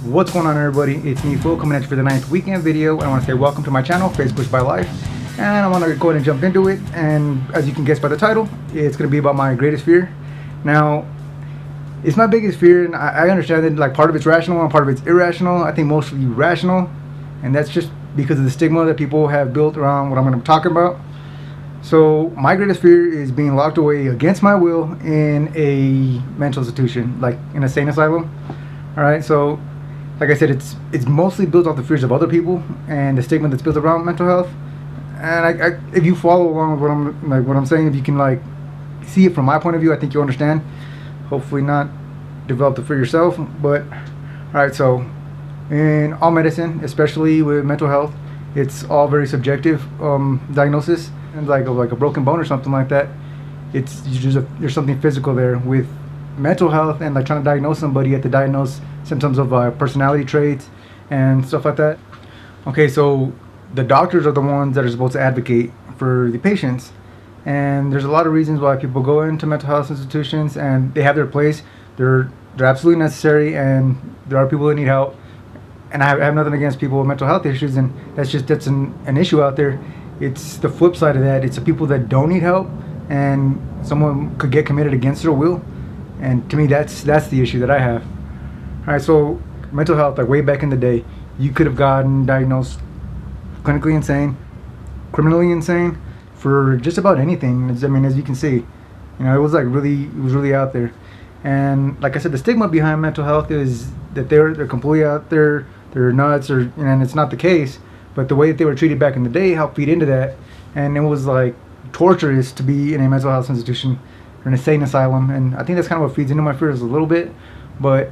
What's going on, everybody? It's me, Phil, coming at you for the 9th weekend video. I want to say welcome to my channel, Face Push by Life, and I want to go ahead and jump into it. And as you can guess by the title, it's going to be about my greatest fear. Now, it's my biggest fear, and I understand that like part of it's rational and part of it's irrational. I think mostly rational, and that's just because of the stigma that people have built around what I'm going to be talking about. So my greatest fear is being locked away against my will in a mental institution, like in a sane asylum. All right, so like I said, it's mostly built off the fears of other people and the stigma that's built around mental health. And if you follow along with what I'm saying, if you can like see it from my point of view, I think you'll understand. Hopefully not develop it for yourself. But all right, so in all medicine, especially with mental health, it's all very subjective diagnosis. And like a broken bone or something like that, there's something physical there. With mental health and like trying to diagnose somebody, you have to diagnose symptoms of personality traits and stuff like that. Okay, so the doctors are the ones that are supposed to advocate for the patients, and there's a lot of reasons why people go into mental health institutions, and they have their place. They're absolutely necessary, and there are people that need help. And I have nothing against people with mental health issues, and that's an issue out there. It's the flip side of that. It's the people that don't need help, and someone could get committed against their will. And to me, that's the issue that I have. All right, so mental health, like way back in the day, you could have gotten diagnosed clinically insane, criminally insane, for just about anything. I mean, as you can see, it was really out there. And like I said, the stigma behind mental health is that they're completely out there, they're nuts, and it's not the case. But the way that they were treated back in the day helped feed into that, and it was like torturous to be in a mental health institution or an insane asylum. And I think that's kind of what feeds into my fears a little bit. But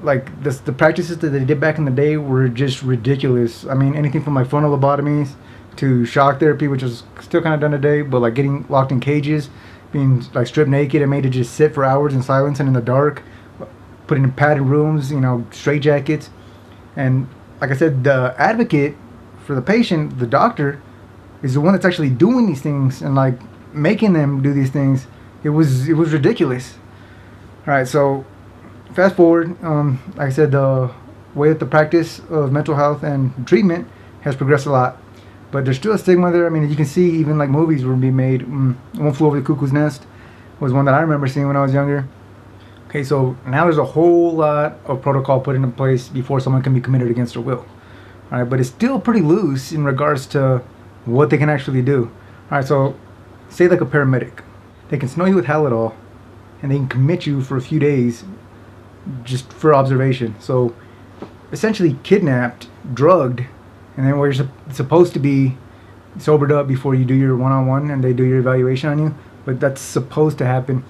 like the practices that they did back in the day were just ridiculous. I mean, anything from like frontal lobotomies to shock therapy, which is still kind of done today, but like getting locked in cages, being like stripped naked and made to just sit for hours in silence and in the dark, put in padded rooms, straight jackets. And like I said, the advocate for the patient, the doctor, is the one that's actually doing these things and like making them do these things. It was ridiculous. All right, so fast forward. Like I said, the way that the practice of mental health and treatment has progressed a lot, but there's still a stigma there. I mean, you can see even like movies were being made. One Flew Over the Cuckoo's Nest was one that I remember seeing when I was younger. Okay, so now there's a whole lot of protocol put into place before someone can be committed against their will. All right, but it's still pretty loose in regards to what they can actually do. All right, so say like a paramedic, they can snow you with Halidol, and they can commit you for a few days just for observation. So essentially kidnapped, drugged, and then where you're supposed to be sobered up before you do your one-on-one and they do your evaluation on you. But that's supposed to happen.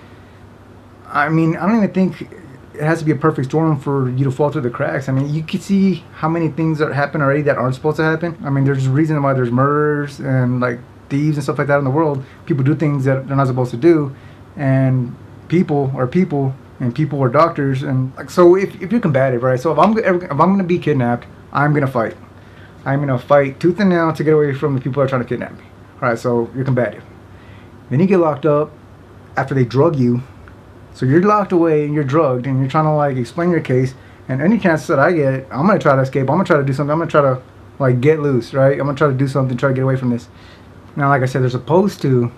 I mean, I don't even think it has to be a perfect storm for you to fall through the cracks. I mean, you can see how many things that happen already that aren't supposed to happen. I mean, there's a reason why there's murders and like thieves and stuff like that in the world. People do things that they're not supposed to do, and people are people, and people are doctors. And like, so if you're combative, right? So if I'm going to be kidnapped, I'm going to fight. I'm going to fight tooth and nail to get away from the people that are trying to kidnap me. All right, so you're combative. Then you get locked up after they drug you. So you're locked away and you're drugged and you're trying to like explain your case. And any chance that I get, I'm going to try to escape. I'm going to try to do something. I'm going to try to like get loose, right? I'm going to try to do something, try to get away from this. Now, like I said, they're supposed to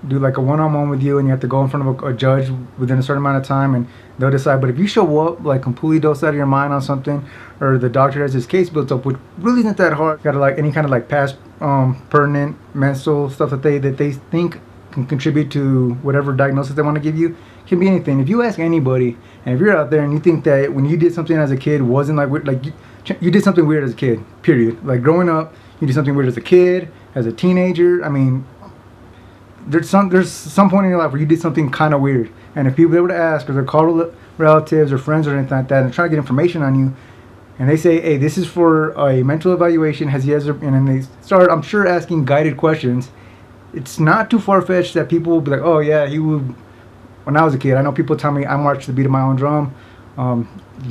do like a one-on-one with you, and you have to go in front of a judge within a certain amount of time, and they'll decide. But if you show up like completely dosed out of your mind on something, or the doctor has his case built up, which really isn't that hard, got to like any kind of like past pertinent mental stuff that they think can contribute to whatever diagnosis they want to give you. Can be anything. If you ask anybody, and if you're out there and you think that when you did something as a kid wasn't like weird, like you did something weird as a kid, period. Like growing up, you did something weird as a kid, as a teenager. I mean, there's some point in your life where you did something kind of weird. And if people were to ask, or they call relatives or friends or anything like that, and try to get information on you, and they say, "Hey, this is for a mental evaluation. Has he ever?" And then they start, I'm sure, asking guided questions. It's not too far-fetched that people will be like, "Oh yeah, he would." When I was a kid, I know people tell me I marched to the beat of my own drum.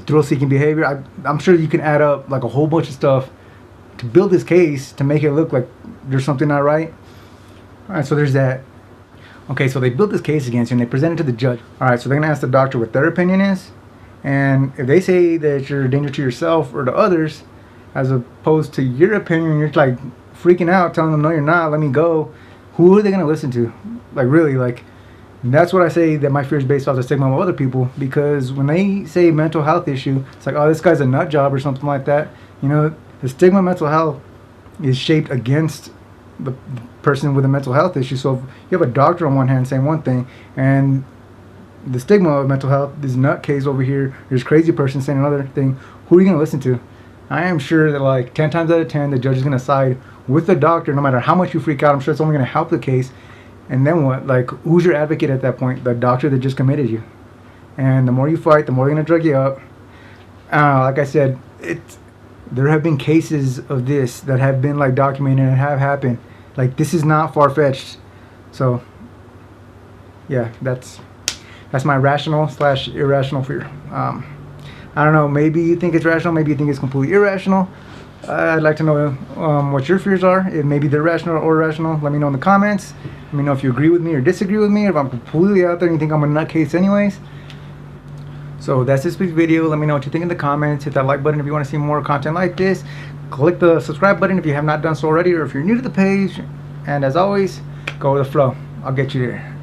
Thrill-seeking behavior. I'm sure you can add up like a whole bunch of stuff to build this case to make it look like there's something not right. All right, so there's that. Okay, so they built this case against you and they present it to the judge. All right, so they're gonna ask the doctor what their opinion is, And if they say that you're a danger to yourself or to others, as opposed to your opinion, you're like freaking out, telling them, no, you're not, let me go. Who are they going to listen to? Like, really, like, that's what I say that my fear is based off the stigma of other people. Because when they say mental health issue, it's like, oh, this guy's a nut job or something like that. You know, the stigma of mental health is shaped against the person with a mental health issue. So if you have a doctor on one hand saying one thing, and the stigma of mental health, this nutcase over here, this crazy person saying another thing, who are you going to listen to? I am sure that like 10 times out of 10, the judge is going to side with the doctor no matter how much you freak out. I'm sure it's only going to help the case. And then what? Like, who's your advocate at that point? The doctor that just committed you. And the more you fight, the more they're going to drug you up. Like I said, there have been cases of this that have been like documented and have happened. Like, this is not far-fetched. So yeah, that's my rational / irrational fear. I don't know, maybe you think it's rational, maybe you think it's completely irrational. I'd like to know what your fears are. If maybe they're rational or irrational, let me know in the comments. Let me know if you agree with me or disagree with me, or if I'm completely out there and you think I'm a nutcase anyways. So that's this week's video. Let me know what you think in the comments. Hit that like button if you want to see more content like this. Click the subscribe button if you have not done so already, or if you're new to the page. And as always, go with the flow. I'll get you there.